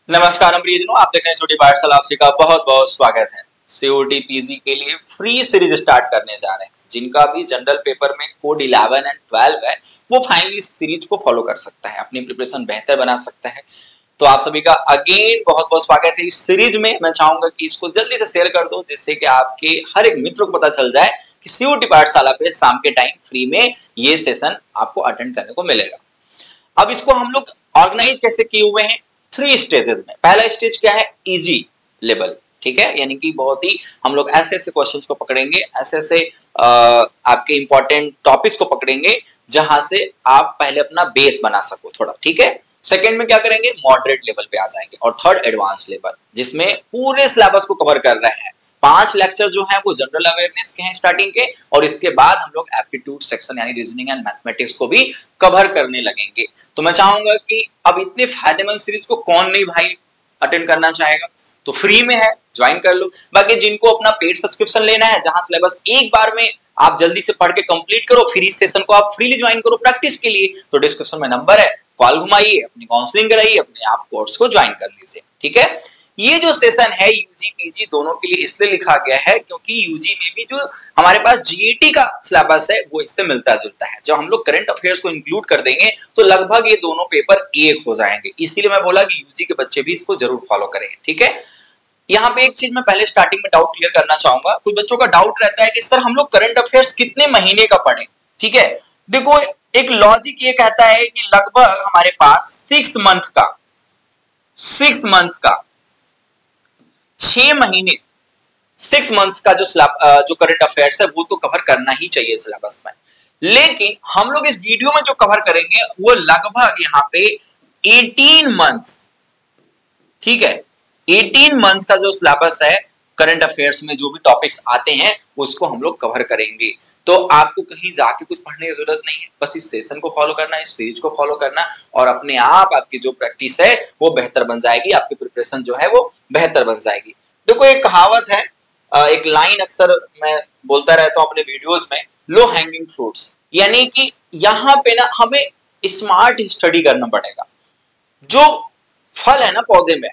नमस्कार प्रियजनों, आप देख रहे हैं सीओटी पाठशाला। आप का बहुत बहुत स्वागत है। सीओटी पीजी के लिए फ्री सीरीज स्टार्ट करने जा रहे हैं। जिनका भी जनरल पेपर में कोड 11 एंड 12 है वो फाइनली इस सीरीज को फॉलो कर सकता है, अपनी प्रिपरेशन बेहतर बना सकता है। तो आप सभी का अगेन बहुत बहुत स्वागत है इस सीरीज में। मैं चाहूंगा कि इसको जल्दी से शेयर कर दो, जिससे कि आपके हर एक मित्र को पता चल जाए कि सीओटी पाठशाला पे शाम के टाइम फ्री में ये सेशन आपको अटेंड करने को मिलेगा। अब इसको हम लोग ऑर्गेनाइज कैसे किए हुए हैं, 3 स्टेजेस में। पहला स्टेज क्या है, इजी लेवल, ठीक है, यानी कि बहुत ही हम लोग ऐसे ऐसे क्वेश्चंस को पकड़ेंगे, ऐसे ऐसे आपके इंपॉर्टेंट टॉपिक्स को पकड़ेंगे जहां से आप पहले अपना बेस बना सको थोड़ा, ठीक है। सेकंड में क्या करेंगे, मॉडरेट लेवल पे आ जाएंगे। और थर्ड एडवांस लेवल, जिसमें पूरे सिलेबस को कवर कर रहे हैं। 5 लेक्चर जो है वो जनरल अवेयरनेस के हैं स्टार्टिंग के, और इसके बाद हम लोग एप्टीट्यूड सेक्शन यानी रीजनिंग एंड मैथमेटिक्स को भी कवर करने लगेंगे। तो मैं चाहूंगा कि अब इतने फायदेमंद सीरीज को कौन नहीं भाई अटेंड करना चाहेगा। तो फ्री में है, ज्वाइन कर लो। बाकी जिनको अपना पेड सब्सक्रिप्शन लेना है, जहां सिलेबस एक बार में आप जल्दी से पढ़ के कंप्लीट करो, फ्री सेशन को आप फ्रीली ज्वाइन करो प्रैक्टिस के लिए, तो डिस्क्रिप्शन में नंबर है, कॉल घुमाइए, अपनी काउंसलिंग कराइए, अपने आप कोर्स को ज्वाइन कर लीजिए, ठीक है। ये जो सेशन है यूजी पीजी दोनों के लिए इसलिए लिखा गया है क्योंकि यूजी में भी जो हमारे पास जीएटी का सिलेबस है वो इससे मिलता जुलता है। जब हम लोग करंट अफेयर्स को इंक्लूड कर देंगे तो लगभग ये दोनों पेपर एक हो जाएंगे। इसीलिए मैं बोला कि यूजी के बच्चे भी इसको जरूर फॉलो करेंगे, ठीक है। यहाँ पे एक चीज मैं पहले स्टार्टिंग में डाउट क्लियर करना चाहूंगा। कुछ बच्चों का डाउट रहता है कि सर हम लोग करंट अफेयर्स कितने महीने का पढ़ें, ठीक है। देखो, एक लॉजिक ये कहता है कि लगभग हमारे पास 6 मंथ का 6 महीने 6 मंथ्स का जो करंट अफेयर्स है वो तो कवर करना ही चाहिए सिलेबस में। लेकिन हम लोग इस वीडियो में जो कवर करेंगे वो लगभग यहाँ पे 18 मंथ्स, ठीक है, 18 मंथ्स का जो सिलेबस है करंट अफेयर्स में जो भी टॉपिक्स आते हैं उसको हम लोग कवर करेंगे। तो आपको कहीं जाके कुछ पढ़ने की जरूरत नहीं है, बस इस सेशन को फॉलो करना, इस सीरीज को फॉलो करना, और अपने आप आपकी जो प्रैक्टिस है वो बेहतर बन जाएगी, आपकी प्रिपरेशन जो है वो बेहतर बन जाएगी। देखो, एक कहावत है, एक लाइन अक्सर मैं बोलता रहता हूं अपने वीडियोस में, लो हैंगिंग फ्रूट्स, यानी कि यहाँ पे ना हमें स्मार्ट स्टडी करना पड़ेगा। जो फल है ना पौधे में,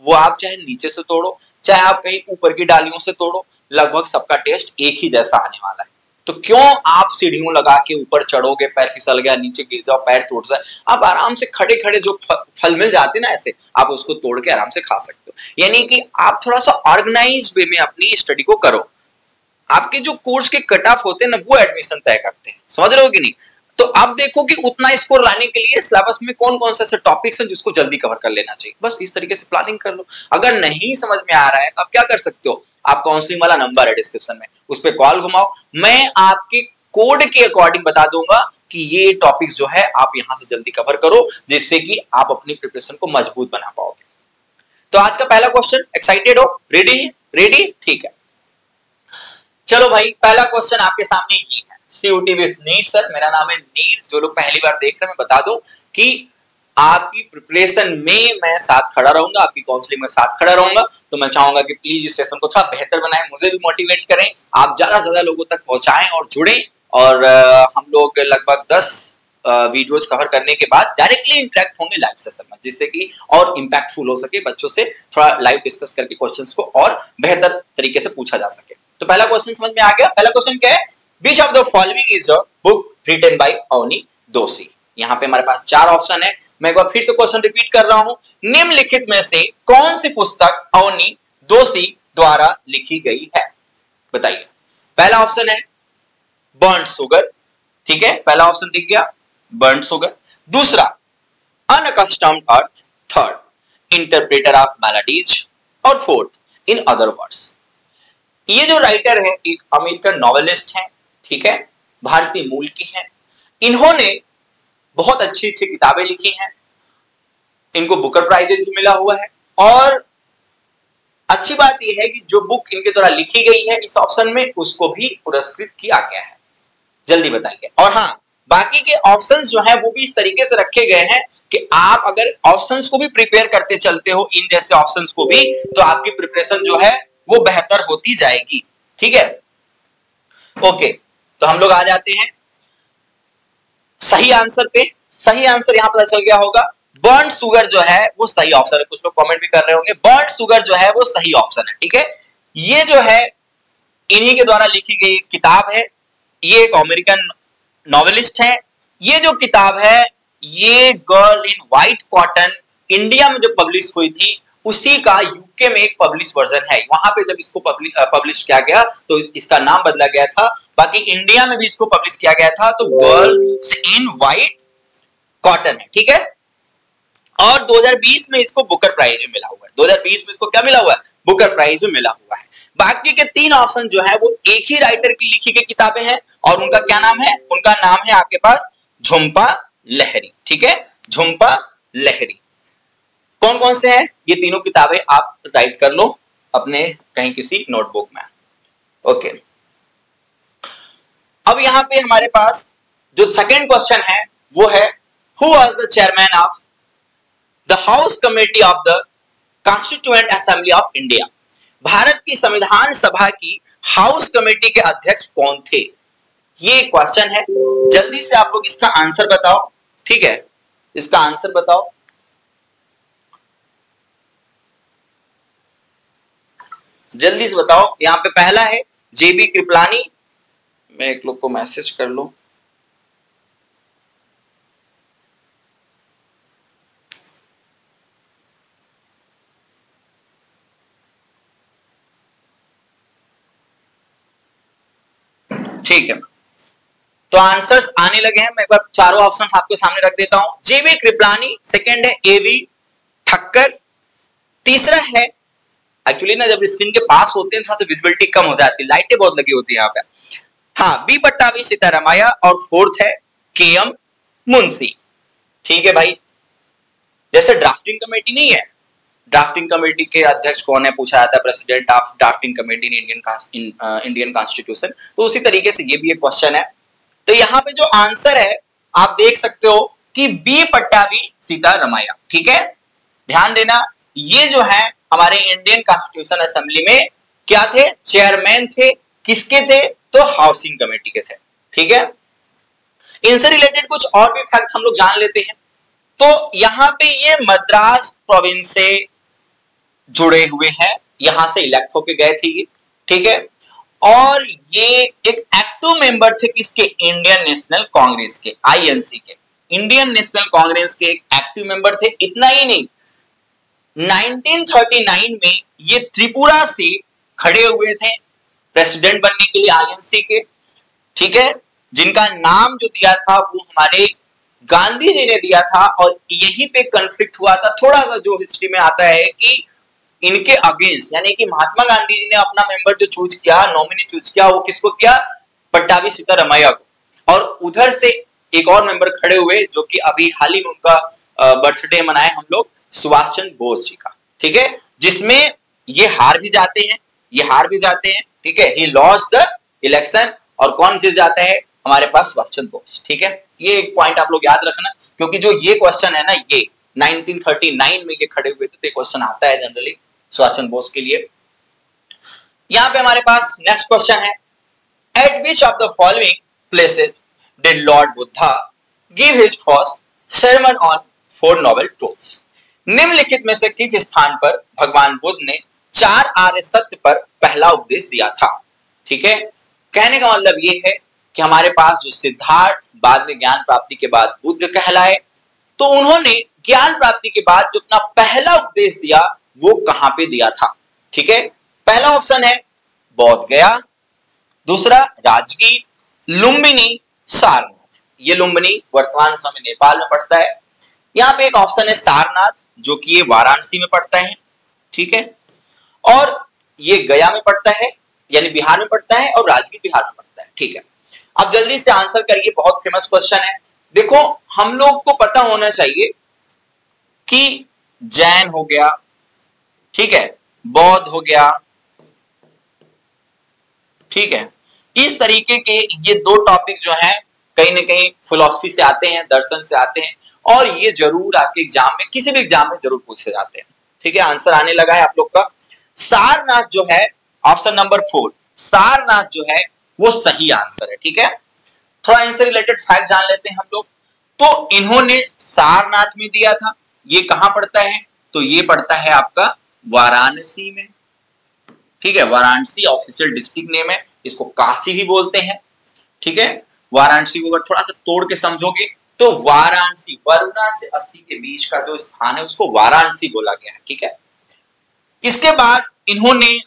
वो आप चाहे नीचे से तोड़ो चाहे आप कहीं ऊपर की डालियों से तोड़ो, लगभग सबका टेस्ट एक ही जैसा आने वाला है। तो क्यों आप सीढ़ियों लगा के ऊपर चढ़ोगे, पैर फिसल गया, नीचे गिर जाओ, पैर टूट जाए। आप आराम से खड़े खड़े जो फल मिल जाते ना, ऐसे आप उसको तोड़ के आराम से खा सकते हो। यानी कि आप थोड़ा सा ऑर्गेनाइज वे में अपनी स्टडी को करो। आपके जो कोर्स के कट ऑफ होते हैं ना वो एडमिशन तय करते हैं, समझ रहे हो कि नहीं। तो आप देखो कि उतना स्कोर लाने के लिए सिलेबस में कौन कौन से ऐसे टॉपिक्स हैं जिसको जल्दी कवर कर लेना चाहिए, बस इस तरीके से प्लानिंग कर लो। अगर नहीं समझ में आ रहा है तो आप क्या कर सकते हो, आप काउंसलिंग वाला नंबर है डिस्क्रिप्शन में, उस पर कॉल घुमाओ, मैं आपके कोड के अकॉर्डिंग बता दूंगा कि ये टॉपिक्स जो है आप यहां से जल्दी कवर करो, जिससे कि आप अपनी प्रिपरेशन को मजबूत बना पाओगे। तो आज का पहला क्वेश्चन, एक्साइटेड हो, रेडी रेडी, ठीक है। चलो भाई, पहला क्वेश्चन आपके सामने ये है, सीओटी विद नीर। सर मेरा नाम है नीर, जो लोग पहली बार देख रहे हैं मैं बता दूं कि आपकी प्रिपरेशन में मैं साथ खड़ा रहूंगा, आपकी काउंसलिंग में साथ खड़ा रहूंगा। तो मैं चाहूंगा कि प्लीज इस सेशन को थोड़ा बेहतर बनाएं, मुझे भी मोटिवेट करें, आप ज्यादा से ज्यादा लोगों तक पहुंचाएं और जुड़ें। और हम लोग लगभग 10 वीडियोज कवर करने के बाद डायरेक्टली इंटरेक्ट होंगे लाइव सेशन में, जिससे कि और इंपैक्टफुल हो सके, बच्चों से थोड़ा लाइव डिस्कस करके क्वेश्चंस को और बेहतर तरीके से पूछा जा सके। तो पहला क्वेश्चन समझ में आ गया। पहला क्वेश्चन क्या है, which of the following is a book written by Avni Doshi. यहाँ पे हमारे पास 4 ऑप्शन है। मैं एक बार फिर से क्वेश्चन रिपीट कर रहा हूं, निम्नलिखित में से कौन सी पुस्तक अवनी दोषी द्वारा लिखी गई है, बताइए। पहला ऑप्शन है बर्न्ड शुगर, ठीक है, पहला ऑप्शन दिख गया बर्न्ड शुगर। दूसरा अनअकस्टम्ड अर्थ, थर्ड इंटरप्रेटर ऑफ मेलोडीज, और फोर्थ इन अदर वर्ड्स। ये जो राइटर है एक अमेरिकन नॉवेलिस्ट है, ठीक है, भारतीय मूल की है। इन्होंने बहुत अच्छी अच्छी किताबें लिखी हैं, इनको बुकर प्राइज भी मिला हुआ है। और अच्छी बात यह है कि जो बुक इनके द्वारा लिखी गई है इस ऑप्शन में, उसको भी पुरस्कृत किया गया है। जल्दी बताइए। और हाँ, बाकी के ऑप्शंस जो है वो भी इस तरीके से रखे गए हैं कि आप अगर ऑप्शंस को भी प्रिपेयर करते चलते हो, इन जैसे ऑप्शंस को भी, तो आपकी प्रिपरेशन जो है वो बेहतर होती जाएगी, ठीक है। ओके, तो हम लोग आ जाते हैं सही आंसर पे। सही आंसर यहां पता चल गया होगा, बर्न्ड शुगर जो है वो सही ऑप्शन है। कुछ लोग कमेंट भी कर रहे होंगे, बर्न्ड शुगर जो है वो सही ऑप्शन है। ठीक है, ये जो है इन्हीं के द्वारा लिखी गई किताब है। ये एक अमेरिकन नॉवेलिस्ट है। ये जो किताब है ये girl in white cotton India में जो पब्लिश हुई थी उसी का यूके में एक पब्लिश वर्जन है। वहां पे जब इसको पब्लिश किया गया तो इसका नाम बदला गया था, बाकी इंडिया में भी इसको पब्लिश किया गया था तो गर्ल्स इन व्हाइट कॉटन है। ठीक है, और 2020 में इसको बुकर प्राइज में मिला हुआ है। 2020 में इसको क्या मिला हुआ है? बुकर प्राइज में मिला हुआ है। बाकी के 3 ऑप्शन जो है वो एक ही राइटर की लिखी गई किताबें हैं और उनका क्या नाम है? उनका नाम है आपके पास झुंपा लाहिरी। ठीक है, झुंपा लाहिरी। कौन कौन से हैं ये तीनों किताबें? आप राइट कर लो अपने कहीं किसी नोटबुक में। ओके, अब यहां पे हमारे पास जो सेकंड क्वेश्चन है वो है who was the chairman of the house committee of the constituent assembly of India? Bharat की संविधान सभा की हाउस कमेटी के अध्यक्ष कौन थे? ये क्वेश्चन है। जल्दी से आप लोग इसका आंसर बताओ। ठीक है, इसका आंसर बताओ। जल्दी से बताओ। यहां पे पहला है जेबी कृपलानी। मैं एक लोग को मैसेज कर लूं। ठीक है, तो आंसर्स आने लगे हैं। मैं एक बार चारों ऑप्शंस आपके सामने रख देता हूं। जेबी कृपलानी, सेकंड है एवी ठक्कर, तीसरा है, एक्चुअली ना जब स्क्रीन के पास होते हैं थोड़ा सा विजिबिलिटी कम हो जाती है, लाइटें बहुत लगी होती है यहाँ पे। हाँ, बी पट्टावी सीतारामैया, और फोर्थ है केएम मुंशी। ठीक है भाई, जैसे ड्राफ्टिंग कमेटी नहीं है, ड्राफ्टिंग कमेटी के अध्यक्ष कौन है पूछा जाता है, president of drafting committee in Indian constitution, तो उसी तरीके से ये भी एक क्वेश्चन है। तो यहाँ पे जो आंसर है आप देख सकते हो कि बी पट्टावी सीतारामैया। ठीक है, ध्यान देना, ये जो है हमारे इंडियन कॉन्स्टिट्यूशन असेंबली में क्या थे? चेयरमैन थे। किसके थे? तो हाउसिंग कमेटी के थे। ठीक है, इनसे रिलेटेड कुछ और भी फैक्ट हम लोग जान लेते हैं। तो यहां पे ये मद्रास प्रोविंस से जुड़े हुए हैं, यहां से इलेक्ट होके गए थे ये। ठीक है, और ये एक एक्टिव मेंबर थे किसके? इंडियन नेशनल कांग्रेस के, आईएनसी के। इंडियन नेशनल कांग्रेस के एक एक्टिव मेंबर थे। इतना ही नहीं, 1939 में ये त्रिपुरा से खड़े हुए थे प्रेसिडेंट बनने के लिए आईएनसी के। ठीक है, जिनका नाम जो दिया था वो हमारे गांधी जी ने दिया था, और यहीं पे कॉन्फ्लिक्ट हुआ था। थोड़ा सा जो हिस्ट्री में आता है कि इनके अगेंस्ट, यानी कि महात्मा गांधी जी ने अपना मेंबर जो चूज किया, नॉमिनी चूज किया, वो किसको किया? पट्टावी सीतारामैया को। और उधर से एक और मेंबर खड़े हुए जो कि अभी हाल ही में उनका बर्थडे मनाए हम लोग, सुभाष चंद्र बोस जी का। ठीक है, जिसमें ये हार भी जाते हैं, ये हार भी जाते हैं। ठीक है, ही लॉस्ट द इलेक्शन, और कौन जीत जाता है? हमारे पास सुभाष चंद्र बोस। ठीक है, ये एक पॉइंट आप लोग याद रखना, क्योंकि जो ये क्वेश्चन है ना, ये 1939 में ये खड़े हुए थे, तो क्वेश्चन आता है जनरली सुभाष चंद्र बोस के लिए। यहां पे हमारे पास नेक्स्ट क्वेश्चन है, eight which of the following places did Lord Buddha give his first sermon on four noble truths? निम्नलिखित में से किस स्थान पर भगवान बुद्ध ने 4 आर्य सत्य पर पहला उपदेश दिया था? ठीक है, कहने का मतलब ये है कि हमारे पास जो सिद्धार्थ बाद में ज्ञान प्राप्ति के बाद बुद्ध कहलाए, तो उन्होंने ज्ञान प्राप्ति के बाद जो अपना पहला उपदेश दिया वो कहां पे दिया था? ठीक है, पहला ऑप्शन है बोध गया, दूसरा राजगीर, लुम्बिनी, सारनाथ। ये लुम्बिनी वर्तमान समय नेपाल में पड़ता है। यहाँ पे एक ऑप्शन है सारनाथ, जो कि ये वाराणसी में पड़ता है। ठीक है, और ये गया में पड़ता है, यानी बिहार में पड़ता है, और राजगीर बिहार में पड़ता है। ठीक है, अब जल्दी से आंसर करिए, बहुत फेमस क्वेश्चन है। देखो, हम लोग को पता होना चाहिए कि जैन हो गया, ठीक है, बौद्ध हो गया, ठीक है, इस तरीके के ये 2 टॉपिक जो है कहीं ना कहीं फिलॉसफी से आते हैं, दर्शन से आते हैं, और ये जरूर आपके एग्जाम में, किसी भी एग्जाम में जरूर पूछे जाते हैं। ठीक है, आंसर आने लगा है आप लोग का। सारनाथ जो है ऑप्शन नंबर 4, सारनाथ जो है वो सही आंसर है। ठीक है, थोड़ा इनसे रिलेटेड फैक्ट जान लेते हैं हम लोग। तो इन्होंने सारनाथ में दिया था, ये कहां पड़ता है? तो ये पड़ता है आपका वाराणसी में, ठीक है। वाराणसी ऑफिशियल डिस्ट्रिक्ट नेम है, इसको काशी भी बोलते हैं, ठीक है। वाराणसी को अगर थोड़ा सा तोड़ के समझोगे तो वाराणसी, वरुणा से 80 के बीच का जो स्थान है उसको वाराणसी बोला गया है, ठीक है। इसके बाद इन्होंने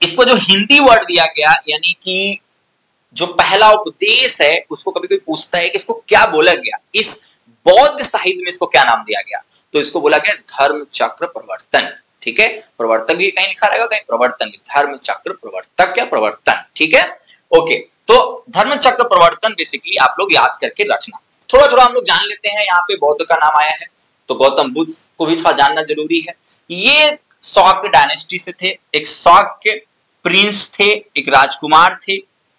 इसको जो हिंदी वर्ड दिया गया, यानी कि जो पहला उपदेश है उसको कभी कोई पूछता है कि इसको क्या बोला गया, इस बौद्ध साहित्य में इसको क्या नाम दिया गया, तो इसको बोला गया धर्म चक्र प्रवर्तन, ठीक है। प्रवर्तक भी कहीं लिखा रहेगा, कहीं प्रवर्तन, धर्म चक्र प्रवर्तक क्या प्रवर्तन, ठीक है। ओके, तो धर्म चक्र प्रवर्तन बेसिकली आप लोग याद करके रखना। थोड़ा थोड़ा हम लोग जान लेते हैं, यहाँ पे बौद्ध का नाम आया है तो गौतम बुद्ध को भी थोड़ा जानना जरूरी है। ये शौक डायनेस्टी से थे, एक शौक के प्रिंस थे, एक राजकुमार थे,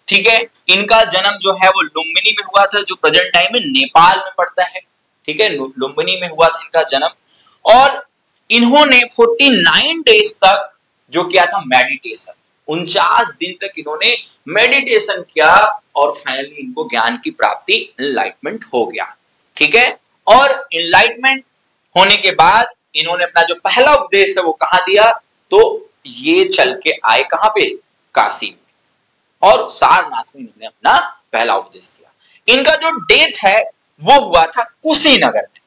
ठीक है। इनका जन्म जो है वो लुम्बिनी में हुआ था, जो प्रेजेंट टाइम में नेपाल में पड़ता है, ठीक है। लुम्बिनी में हुआ था इनका जन्म, और इन्होंने 49 डेज तक जो किया था मेडिटेशन, 49 दिन तक इन्होंने मेडिटेशन किया और फाइनली इनको ज्ञान की प्राप्ति, एनलाइटमेंट हो गया, ठीक है। और एनलाइटमेंट होने के बाद इन्होंने अपना जो पहला उपदेश है वो कहां दिया, तो ये चल के आए कहां पे, काशी में, और सारनाथ में इन्होंने अपना पहला उपदेश दिया। इनका जो डेथ है वो हुआ था कुशीनगर में,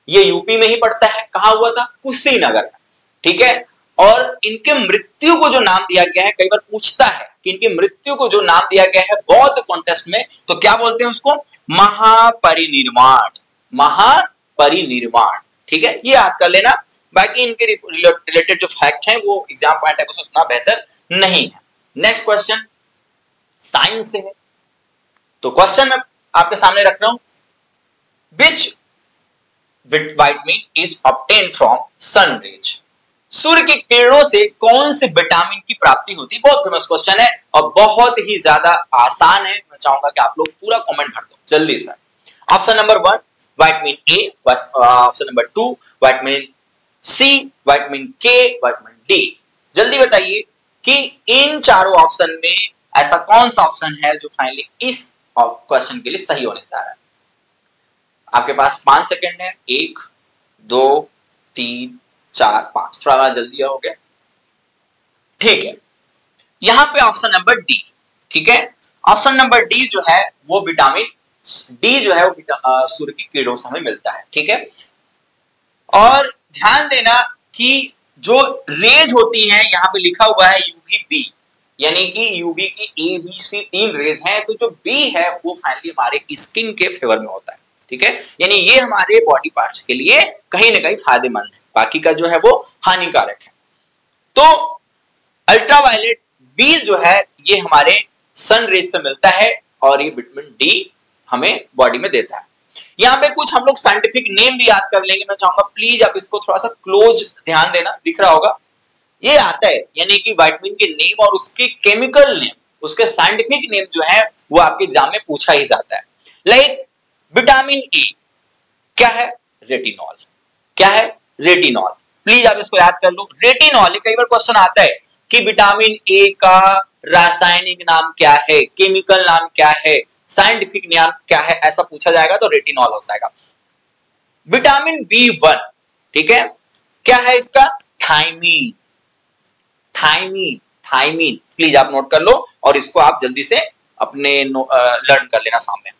ये यूपी में ही पड़ता है, कहां हुआ था, कुशीनगर में, ठीक है। और इनके मृत्यु को जो नाम दिया गया है, कई बार पूछता है कि इनकी मृत्यु को जो नाम दिया गया है बौद्ध कॉन्टेस्ट में, तो क्या बोलते हैं उसको, महापरिनिर्वाण, महापरिनिर्वाण, ठीक है। ये याद कर लेना, बाकी इनके रिलेटेड जो फैक्ट हैं वो एग्जाम पॉइंट है उतना बेहतर नहीं है। नेक्स्ट क्वेश्चन साइंस से है, तो क्वेश्चन मैं आपके सामने रख रहा हूं, which vitamin is obtained from sun rays, सूर्य की किरणों से कौन से विटामिन की प्राप्ति होती है। बहुत फेमस क्वेश्चन है और बहुत ही ज्यादा आसान है, मैं चाहूंगा कि आप लोग पूरा कमेंट भर दो जल्दी से। Option number 1 vitamin A, option number 2 vitamin C, vitamin K, vitamin D. जल्दी बताइए कि इन चारों ऑप्शन में ऐसा कौन सा ऑप्शन है जो फाइनली इस क्वेश्चन के लिए सही होने जा रहा है। आपके पास 5 सेकंड है, 1 2 3 4 5, थोड़ा जल्दी हो गया, ठीक है। यहां पे ऑप्शन नंबर डी, ठीक है। ऑप्शन नंबर डी जो है वो विटामिन डी जो है वो सूर्य की किरणों से हमें मिलता है, ठीक है। और ध्यान देना कि जो रेज होती है यहाँ पे लिखा हुआ है यूवीबी, यानी कि यूवी की ए बी सी 3 रेज हैं, तो जो बी है वो फाइनली हमारे स्किन के फेवर में होता है, ठीक है। यानी ये हमारे बॉडी पार्ट्स के लिए कहीं ना कहीं फायदेमंद है, बाकी का जो है वो हानिकारक है। तो अल्ट्रावायलेट बी जो है ये हमारे सन रेज से मिलता है और ये विटामिन डी हमें बॉडी में देता है। यहाँ पे कुछ हम लोग साइंटिफिक नेम भी याद कर लेंगे, मैं चाहूंगा प्लीज आप इसको थोड़ा सा क्लोज ध्यान देना, दिख रहा होगा ये आता है, यानी कि विटामिन के नेम और उसके केमिकल नेम, उसके साइंटिफिक नेम जो है वो आपके एग्जाम में पूछा ही जाता है। लाइक विटामिन ए क्या है, रेटिनॉल, क्या है, रेटिनॉल, प्लीज आप इसको याद कर लो, रेटिनॉल। कई बार क्वेश्चन आता है कि विटामिन ए का रासायनिक नाम क्या है, केमिकल नाम क्या है, साइंटिफिक नाम क्या है, ऐसा पूछा जाएगा तो रेटिनॉल हो जाएगा। विटामिन B1, ठीक है, क्या है इसका, थायमीन, थायमीन, थायमीन, प्लीज आप नोट कर लो और इसको आप जल्दी से अपने लर्न कर लेना सामने।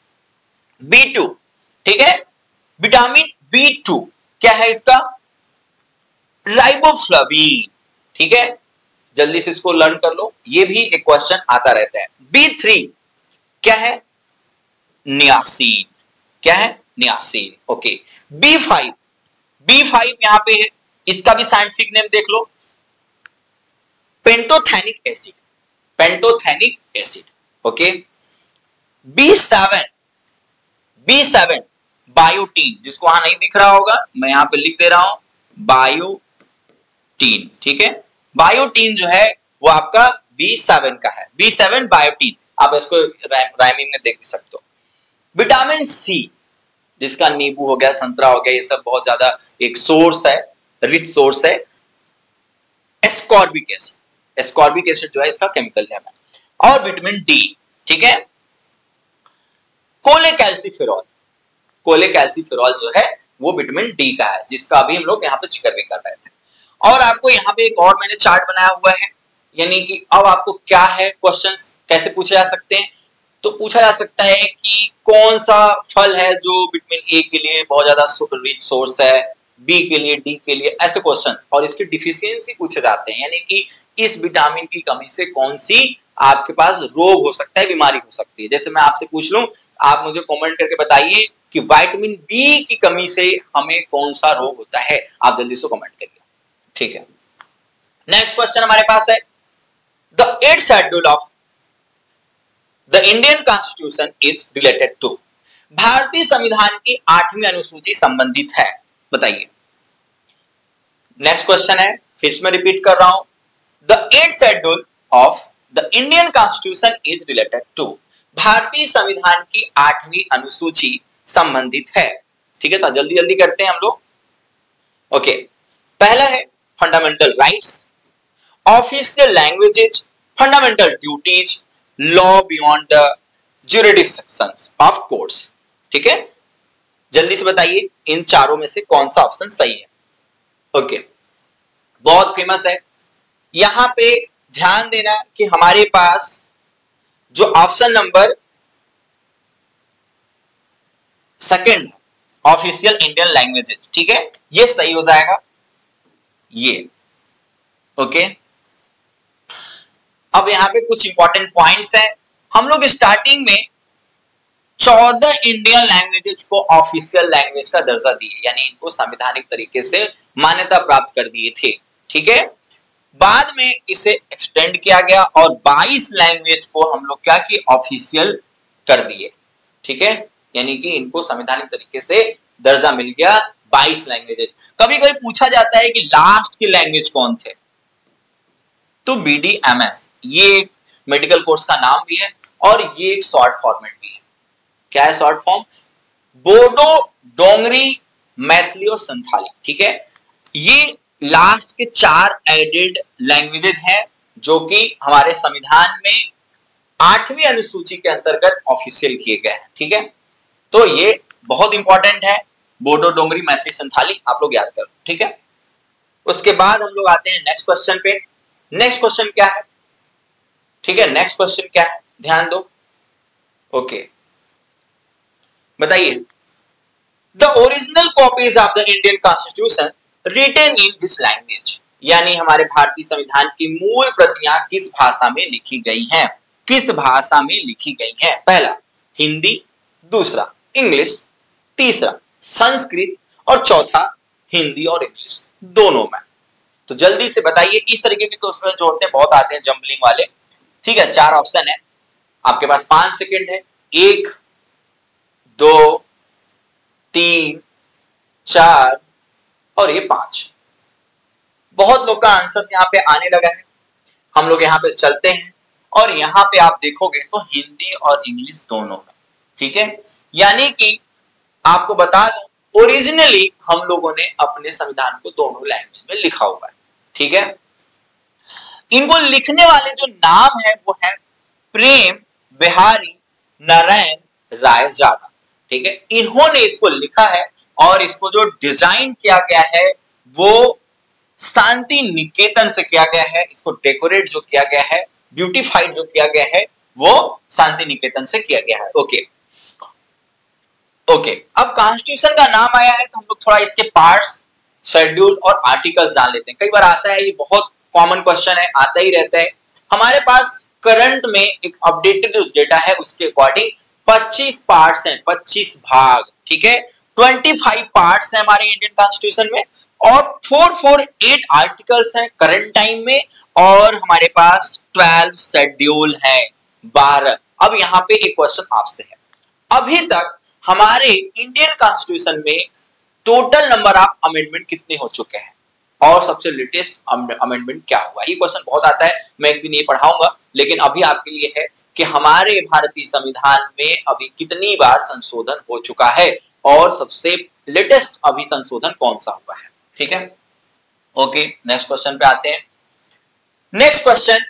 B2, ठीक है, विटामिन B2 क्या है इसका, राइबोफ्लाविन, ठीक है, जल्दी से इसको लर्न कर लो, ये भी एक क्वेश्चन आता रहता है। B3 क्या है, नियासिन, क्या है, नियासिन, ओके। B5, B5 यहां पे है, इसका भी साइंटिफिक नेम देख लो, pantothenic acid, pantothenic acid, okay. B7, B7 biotin, जिसको वहां नहीं दिख रहा होगा मैं यहां पे लिख दे रहा हूं, बायोटीन, ठीक है। बायोटीन जो है वो आपका B7 का है, B7 बायोटीन, आप इसको राइमिंग में देख सकते हो। विटामिन सी, जिसका नींबू हो गया, संतरा हो गया, ये सब बहुत ज्यादा एक सोर्स है, रिच सोर्स है। एस्कॉर्बिक एसिड, एस्कॉर्बिक एसिड जो है इसका केमिकल नेम है। और विटामिन डी, ठीक है। कोलेकैल्सिफेरॉल, कोलेकैल्सिफेरॉल जो है वो विटामिन डी का है, जिसका अभी हम लोग यहाँ पे जिक्र भी कर रहे थे। और आपको यहाँ पे एक और मैंने चार्ट बनाया हुआ है, यानी कि अब आपको क्या है, क्वेश्चंस कैसे पूछे जा सकते हैं। तो पूछा जा सकता है कि कौन सा फल है जो विटामिन ए के लिए बहुत ज्यादा रिच सोर्स है, बी के लिए, डी के लिए, ऐसे क्वेश्चंस, और इसकी डिफिशियंसी पूछे जाते हैं, यानी कि इस विटामिन की कमी से कौन सी आपके पास रोग हो सकता है, बीमारी हो सकती है। जैसे मैं आपसे पूछ लूं, आप मुझे कमेंट करके बताइए कि विटामिन बी की कमी से हमें कौन सा रोग होता है, आप जल्दी से कमेंट करिए, ठीक है। नेक्स्ट क्वेश्चन हमारे पास है, the 8th schedule of the Indian constitution is related to, भारतीय संविधान की 8वीं अनुसूची संबंधित है, बताइए। नेक्स्ट क्वेश्चन है, फिर से मैं रिपीट कर रहा हूं, the 8th schedule of the Indian constitution is related to, भारतीय संविधान की 8वीं अनुसूची संबंधित है, ठीक है। तो जल्दी जल्दी करते हैं हम लोग। ओके, पहला है fundamental rights, official languages, fundamental duties, law beyond the jurisdictions of courts, ठीक है। जल्दी से बताइए इन चारों में से कौन सा ऑप्शन सही है। ओके, बहुत फेमस है, यहां पे ध्यान देना कि हमारे पास जो ऑप्शन नंबर सेकंड है, ऑफिशियल इंडियन लैंग्वेजेज, ठीक है, ये सही हो जाएगा ये। ओके, अब यहां पे कुछ इंपॉर्टेंट पॉइंट्स हैं। हम लोग स्टार्टिंग में 14 इंडियन लैंग्वेजेज को ऑफिशियल लैंग्वेज का दर्जा दिए, यानी इनको संवैधानिक तरीके से मान्यता प्राप्त कर दिए थे, ठीक है। बाद में इसे एक्सटेंड किया गया और 22 लैंग्वेज को हम लोग क्या किए, ऑफिशियल कर दिए, ठीक है, यानी कि इनको संवैधानिक तरीके से दर्जा मिल गया 22 लैंग्वेजेज। कभी कभी पूछा जाता है कि लास्ट के लैंग्वेज कौन थे, तो BDMS, ये एक मेडिकल कोर्स का नाम भी है और ये एक शॉर्ट फॉर्मेट भी है। क्या है शॉर्ट फॉर्म? बोडो, डोंगरी, मैथिली और संथाली, ठीक है। ये लास्ट के 4 एडेड लैंग्वेजेज हैं जो कि हमारे संविधान में 8वीं अनुसूची के अंतर्गत ऑफिशियल किए गए हैं, ठीक है। तो ये बहुत इंपॉर्टेंट है, बोडो, डोंगरी, मैथिली, संथाली, आप लोग याद करो, ठीक है। उसके बाद हम लोग आते हैं नेक्स्ट क्वेश्चन पे। नेक्स्ट क्वेश्चन क्या है, ठीक है, नेक्स्ट क्वेश्चन क्या है, ध्यान दो। ओके, बताइए, the original copies of the Indian constitution written in this language, यानी हमारे भारतीय संविधान की मूल प्रतियां किस भाषा में लिखी गई हैं, किस भाषा में लिखी गई हैं? पहला हिंदी, दूसरा इंग्लिश, तीसरा संस्कृत और चौथा हिंदी और इंग्लिश दोनों में। तो जल्दी से बताइए, इस तरीके के क्वेश्चन जो होते हैं बहुत आते हैं जंबलिंग वाले, ठीक है। 4 ऑप्शन है आपके पास, 5 सेकंड है, 1 2 3 4 और ये 5। बहुत लोग का आंसर यहाँ पे आने लगा है, हम लोग यहाँ पे चलते हैं और यहाँ पे आप देखोगे तो हिंदी और इंग्लिश दोनों में, ठीक है। यानी कि आपको बता दूं, ओरिजिनली हम लोगों ने अपने संविधान को दोनों लैंग्वेज में लिखा हुआ है, ठीक है। इनको लिखने वाले जो नाम है वो है प्रेम बिहारी नारायण रायजादा, ठीक है। इन्होंने इसको लिखा है और इसको जो डिजाइन किया गया है वो शांति निकेतन से किया गया है, इसको डेकोरेट जो किया गया है, ब्यूटीफाइड जो किया गया है वो शांति निकेतन से किया गया है। ओके ओके, अब कॉन्स्टिट्यूशन का नाम आया है तो हम लोग थोड़ा इसके पार्ट्स, शेड्यूल और आर्टिकल्स जान लेते हैं। कई बार आता है, ये बहुत कॉमन क्वेश्चन है, आता ही रहता है। हमारे पास करंट में एक अपडेटेड डेटा है, उसके अकॉर्डिंग 25 पार्ट्स हैं, 25 भाग, ठीक है। 25 पार्ट्स हैं हमारे इंडियन कॉन्स्टिट्यूशन में और 448 आर्टिकल्स हैं करंट टाइम में और हमारे पास 12 शेड्यूल है, 12। अब यहाँ पे एक क्वेश्चन आपसे है, अभी तक हमारे इंडियन कॉन्स्टिट्यूशन में टोटल नंबर ऑफ अमेंडमेंट कितने हो चुके हैं और सबसे लेटेस्ट अमेंडमेंट क्या हुआ? ये क्वेश्चन बहुत आता है, मैं एक दिन ये पढ़ाऊंगा, लेकिन अभी आपके लिए है कि हमारे भारतीय संविधान में अभी कितनी बार संशोधन हो चुका है और सबसे लेटेस्ट अभी संशोधन कौन सा हुआ है, ठीक है। ओके, नेक्स्ट क्वेश्चन पे आते हैं। नेक्स्ट क्वेश्चन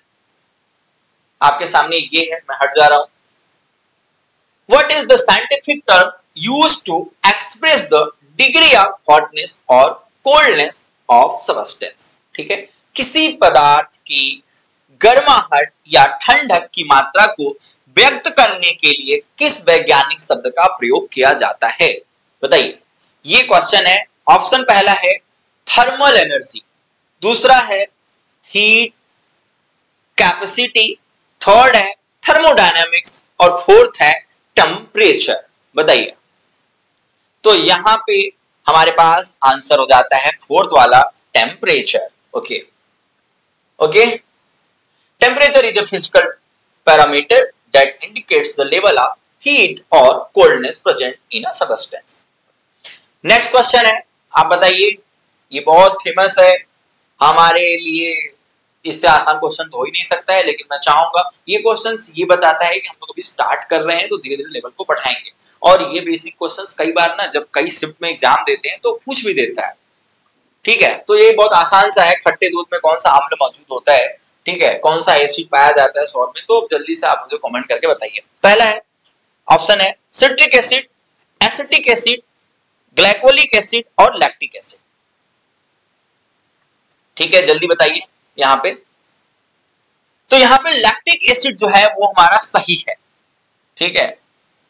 आपके सामने ये है, मैं हट जा रहा हूं। What is the scientific term used to express the degree of hotness or coldness of substance। ठीक है, किसी पदार्थ की गर्माहट या ठंडक की मात्रा को व्यक्त करने के लिए किस वैज्ञानिक शब्द का प्रयोग किया जाता है? बताइए, ये क्वेश्चन है। ऑप्शन पहला है थर्मल एनर्जी, दूसरा है हीट कैपेसिटी, थर्ड है थर्मोडायनामिक्स और फोर्थ है टेम्परेचर। बताइए, तो यहां पे हमारे पास आंसर हो जाता है फोर्थ वाला, temperature. Okay okay, temperature is a physical parameter that indicates the level of heat or coldness present in a substance। Next question है, आप बताइए, ये बहुत फेमस है हमारे लिए, इससे आसान क्वेश्चन तो हो ही नहीं सकता है, लेकिन मैं चाहूंगा ये क्वेश्चंस ये बताता है कि हम लोग अभी स्टार्ट कर रहे हैं तो धीरे धीरे लेवल को बढ़ाएंगे। और ये बेसिक क्वेश्चंस कई बार ना जब कई शिफ्ट में एग्जाम देते हैं तो पूछ भी देता है। ठीक है, तो ये बहुत आसान सा है, खट्टे दूध में कौन सा अम्ल मौजूद होता है, ठीक है, कौन सा एसिड पाया जाता है सॉल्ट में, तो जल्दी से आप मुझे कमेंट करके बताइए। पहला है, ऑप्शन है citric acid, acetic acid, glycolic acid और लैक्टिक एसिड। ठीक है, जल्दी बताइए यहां पे। तो यहां पे लैक्टिक एसिड जो है वो हमारा सही है। ठीक है,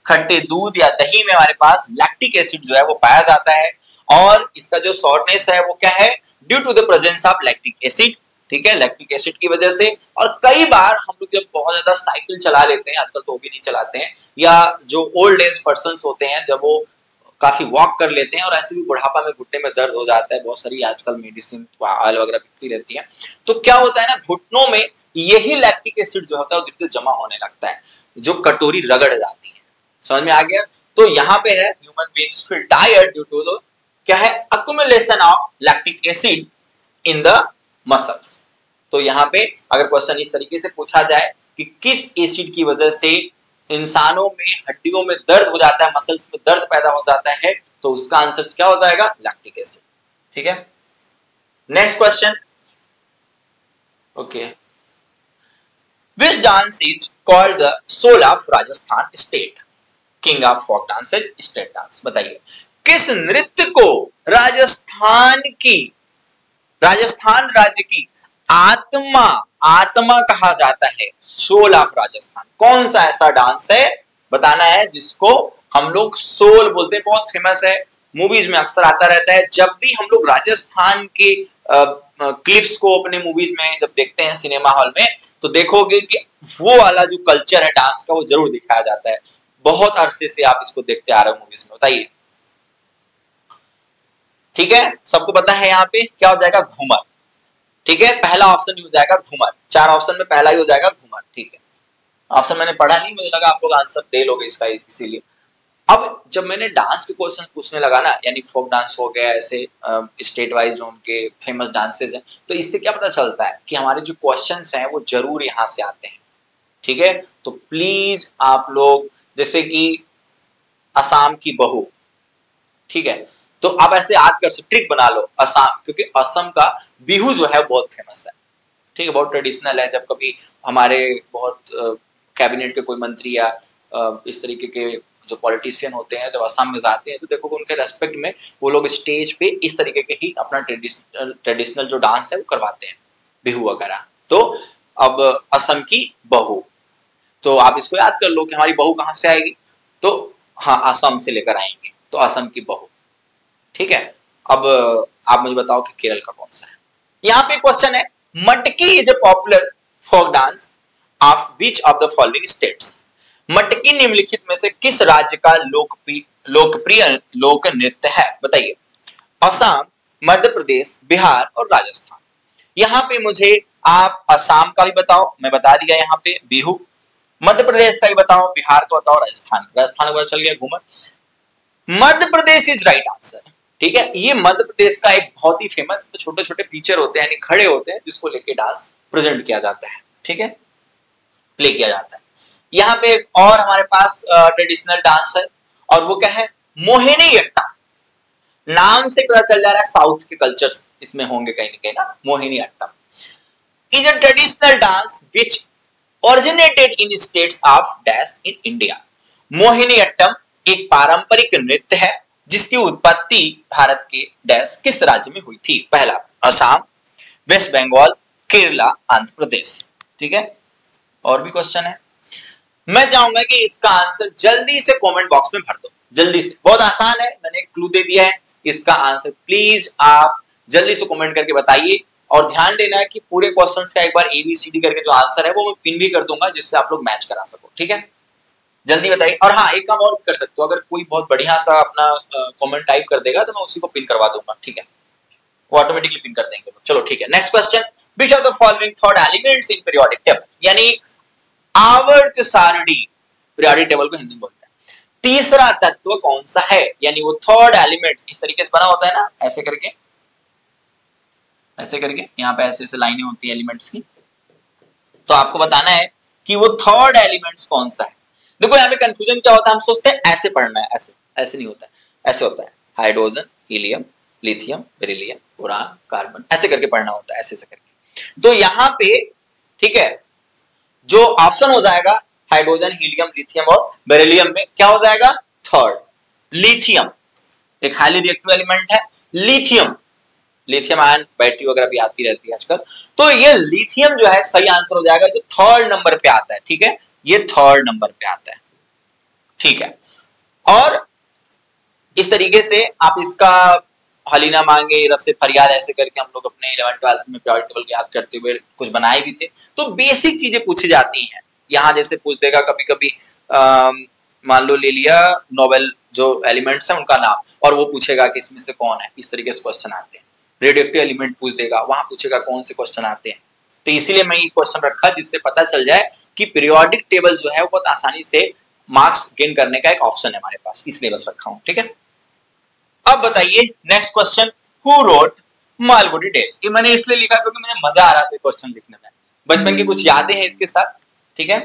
खट्टे दूध या दही में हमारे पास लैक्टिक एसिड जो है वो पाया जाता है और इसका जो सॉल्टनेस है वो क्या है, due to the presence of lactic acid. ठीक है, लैक्टिक एसिड की वजह से। और कई बार हम लोग जब बहुत ज्यादा साइकिल चला लेते हैं, आजकल तो वो भी नहीं चलाते हैं, या जो ओल्ड एज पर्सन होते हैं जब वो काफी वॉक कर लेते हैं और ऐसे भी बुढ़ापा में घुटने में दर्द हो जाता है, बहुत सारी आजकल मेडिसिन ऑयल वगैरह बिकती रहती है, तो क्या होता है ना, घुटनों में यही लैक्टिक एसिड जो होता है वो जमा होने लगता है, जो कटोरी रगड़ जाती है। समझ में आ गया? तो यहाँ पे है human beings feel tired due to the क्या है, accumulation of lactic acid in the muscles. तो यहाँ पे अगर क्वेश्चन इस तरीके से पूछा जाए कि किस एसिड की वजह से इंसानों में हड्डियों में दर्द हो जाता है, मसल्स में दर्द पैदा हो जाता है, तो उसका आंसर क्या हो जाएगा, लैक्टिक एसिड। ठीक है, next question. Okay, which dance is called the soul of Rajasthan state, king of folk dance is state dance. बताइए, किस नृत्य को राजस्थान राज्य की आत्मा कहा जाता है, सोल ऑफ राजस्थान? कौन सा ऐसा डांस है बताना है जिसको हम लोग सोल बोलते हैं, बहुत फेमस है, मूवीज में अक्सर आता रहता है। जब भी हम लोग राजस्थान के क्लिप्स को अपने मूवीज में जब देखते हैं सिनेमा हॉल में, तो देखोगे कि वो वाला जो कल्चर है डांस का वो जरूर दिखाया जाता है। बहुत अरसे से आप इसको देखते आ रहे हो मूवीज में। बताइए, ठीक है, सबको पता है यहाँ पे क्या हो जाएगा, घूमर। ठीक है, पहला ऑप्शन हो जाएगा घूमर, 4 ऑप्शन में पहला ही हो जाएगा घूमर। ठीक है, ऑप्शन मैंने पढ़ा नहीं, मुझे लगा आप लोग आंसर दे लोगे इसका, इसीलिए। अब जब मैंने डांस के क्वेश्चन पूछने लगा ना, यानी फोक डांस हो गया, ऐसे स्टेट वाइज जो उनके फेमस डांसेस हैं, तो इससे क्या पता चलता है कि हमारे जो क्वेश्चंस हैं वो जरूर यहाँ से आते हैं। ठीक है, तो प्लीज आप लोग, जैसे कि असम की बहू, ठीक है, तो आप ऐसे याद कर सकते, ट्रिक बना लो असम, क्योंकि असम का बिहू जो है बहुत फेमस है। ठीक है, बहुत ट्रेडिशनल है। जब कभी हमारे बहुत कैबिनेट के कोई मंत्री या इस तरीके के जो पॉलिटिशियन होते हैं जब असम में जाते हैं, तो देखो उनके रेस्पेक्ट में वो लोग स्टेज पे इस तरीके के ही अपना ट्रेडिशनल जो डांस है वो करवाते हैं, बिहू वगैरह। तो अब असम की बहू, तो आप इसको याद कर लो कि हमारी बहू कहाँ से आएगी, तो हाँ, असम से लेकर आएंगे, तो असम की बहू। ठीक है, अब आप मुझे बताओ कि केरल का कौन सा है। यहाँ पे क्वेश्चन है, Matki is a popular folk dance of which of the following states. Matki निम्नलिखित में से किस राज्य का लोकप्रिय लोक नृत्य है? बताइए, असम, मध्य प्रदेश, बिहार और राजस्थान। यहाँ पे मुझे आप असम का भी बताओ, मैं बता दिया यहाँ पे बिहू, मध्य प्रदेश का भी बताओ, बिहार का बताओ, राजस्थान का पता चल गया Ghoomar. Madhya Pradesh is right answer. ठीक है, ये मध्य प्रदेश का एक बहुत ही फेमस छोटे छोटे फीचर होते हैं, यानी खड़े होते हैं, जिसको लेके डांस प्रेजेंट किया जाता है। ठीक है, प्ले किया जाता है। यहाँ पे एक और हमारे पास ट्रेडिशनल डांस है, और वो क्या है, मोहिनीअट्टम। नाम से पता चल जा रहा है साउथ के कल्चर्स इसमें होंगे कहीं ना कहीं ना। Mohiniyattam is a traditional dance which originated in states of dash in India। Mohiniyattam एक पारंपरिक नृत्य है जिसकी उत्पत्ति भारत के डैश किस राज्य में हुई थी? पहला असम, वेस्ट बंगाल, केरला, आंध्र प्रदेश। ठीक है, और भी क्वेश्चन है, मैं चाहूंगा कि इसका आंसर जल्दी से कमेंट बॉक्स में भर दो, जल्दी से, बहुत आसान है, मैंने एक क्लू दे दिया है, इसका आंसर प्लीज आप जल्दी से कमेंट करके बताइए। और ध्यान देना है कि पूरे क्वेश्चंस का एक बार ABCD करके जो आंसर है वो मैं पिन भी कर दूंगा जिससे आप लोग मैच करा सको। ठीक है, जल्दी बताइए। और हाँ, एक काम और कर सकते हो, अगर कोई बहुत बढ़िया सा अपना कमेंट टाइप कर देगा तो मैं उसी को पिन करवा दूंगा। ठीक है, वो ऑटोमेटिकली पिन कर देंगे। चलो ठीक है, next question, which of the following third elements in periodic table, यानी आवर्त सारणी, पीरियोडिक टेबल को हिंदी में बोलते हैं, तीसरा तत्व कौन सा है? यानी वो थर्ड एलिमेंट इस तरीके से बना होता है ना, ऐसे करके, ऐसे करके, यहाँ पे ऐसे ऐसे लाइनें होती है एलिमेंट्स की, तो आपको बताना है कि वो थर्ड एलिमेंट्स कौन सा है। देखो यहाँ पे कंफ्यूजन क्या होता है, हम सोचते हैं ऐसे पढ़ना है, ऐसे ऐसे नहीं होता है, ऐसे होता है, hydrogen, helium, lithium, beryllium, boron, carbon, ऐसे करके पढ़ना होता है, ऐसे ऐसे करके। तो यहाँ पे ठीक है, जो ऑप्शन हो जाएगा हाइड्रोजन, हीलियम, लिथियम और बेरिलियम में क्या हो जाएगा? थर्ड, लिथियम, एक हाईली रिएक्टिव एलिमेंट है लिथियम, लिथियम आयन बैटरी वगैरह भी आती रहती है आजकल, तो ये लिथियम जो है सही आंसर हो जाएगा, जो थर्ड नंबर पे आता है। ठीक है, ये थर्ड नंबर पे आता है। ठीक है, और इस तरीके से आप इसका हलीना मांगे रब से फरियाद, ऐसे करके हम लोग अपने 11th-12th में पीरियोडिक टेबल याद करते हुए कुछ बनाए भी थे। तो बेसिक चीजें पूछी जाती हैं यहाँ, जैसे पूछ देगा कभी कभी, मान लो ले लिया नोबेल जो एलिमेंट्स हैं उनका नाम, और वो पूछेगा कि इसमें से कौन है, इस तरीके से क्वेश्चन आते हैं। रेडियोएक्टिव एलिमेंट पूछ देगा, वहां पूछेगा कौन से क्वेश्चन आते हैं। तो इसीलिए मैं ये क्वेश्चन रखा जिससे पता चल जाए कि पीरियोडिक टेबल जो है वो बहुत आसानी से मार्क्स गेन करने का एक ऑप्शन है हमारे पास, इसलिए बस रखा हूं। ठीक है, अब बताइए next question, who wrote Malgudi days. ये मैंने इसलिए लिखा क्योंकि मुझे मजा आ रहा था क्वेश्चन लिखने में, बचपन की कुछ यादें हैं इसके साथ। ठीक है,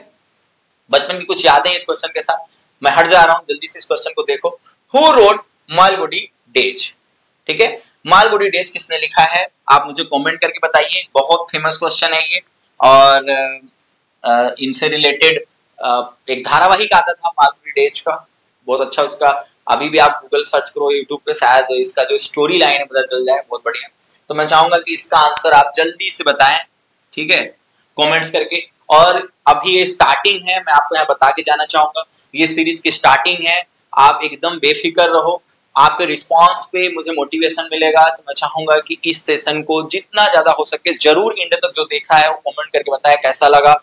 बचपन की कुछ यादें इस क्वेश्चन के साथ, मैं हट जा रहा हूं, जल्दी से इस क्वेश्चन को देखो, हु रोट मालगुडी डेज। ठीक है, मालगुडी डेज किसने लिखा है, आप मुझे कमेंट करके बताइए, बहुत फेमस क्वेश्चन है ये। और इनसे रिलेटेड एक धारावाहिक आता था मालगुडी डेज का, बहुत अच्छा, उसका अभी भी आप गूगल सर्च करो, यूट्यूब पे शायद इसका जो स्टोरी लाइन है पता चल जाए, बहुत बढ़िया। तो मैं चाहूंगा कि इसका आंसर आप जल्दी से बताएं, ठीक है, कमेंट्स करके। और अभी ये स्टार्टिंग है, मैं आपको यहाँ बता के जाना चाहूंगा, ये सीरीज की स्टार्टिंग है, आप एकदम बेफिक्र रहो, आपके रिस्पांस पे मुझे मोटिवेशन मिलेगा। तो मैं चाहूंगा कि इस सेशन को जितना ज्यादा हो सके जरूर एंड तक जो देखा है वो कमेंट करके बताया कैसा लगा,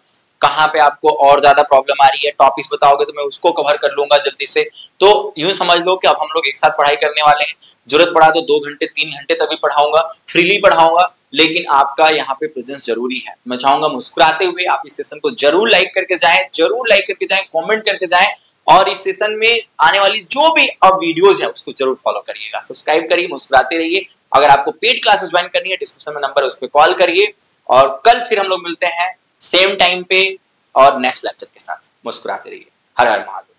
कहाँ पे आपको और ज्यादा प्रॉब्लम आ रही है, टॉपिक्स बताओगे तो मैं उसको कवर कर लूंगा जल्दी से। तो यूं समझ लो कि अब हम लोग एक साथ पढ़ाई करने वाले हैं, जरूरत पड़ा तो 2 घंटे 3 घंटे तक भी पढ़ाऊंगा, फ्रीली पढ़ाऊंगा, लेकिन आपका यहाँ पे प्रेजेंस जरूरी है। मैं चाहूंगा मुस्कुराते हुए आप इस सेशन को जरूर लाइक करके जाएं, जरूर लाइक करके जाएं, कॉमेंट करके जाएं, और इस सेशन में आने वाली जो भी अब वीडियोस है उसको जरूर फॉलो करिएगा, सब्सक्राइब करिए, मुस्कुराते रहिए। अगर आपको पेड क्लासेस ज्वाइन करनी है, डिस्क्रिप्शन में नंबर है, उस पर कॉल करिए। और कल फिर हम लोग मिलते हैं सेम टाइम पे और नेक्स्ट लेक्चर के साथ। मुस्कुराते रहिए। हर हर महादेव।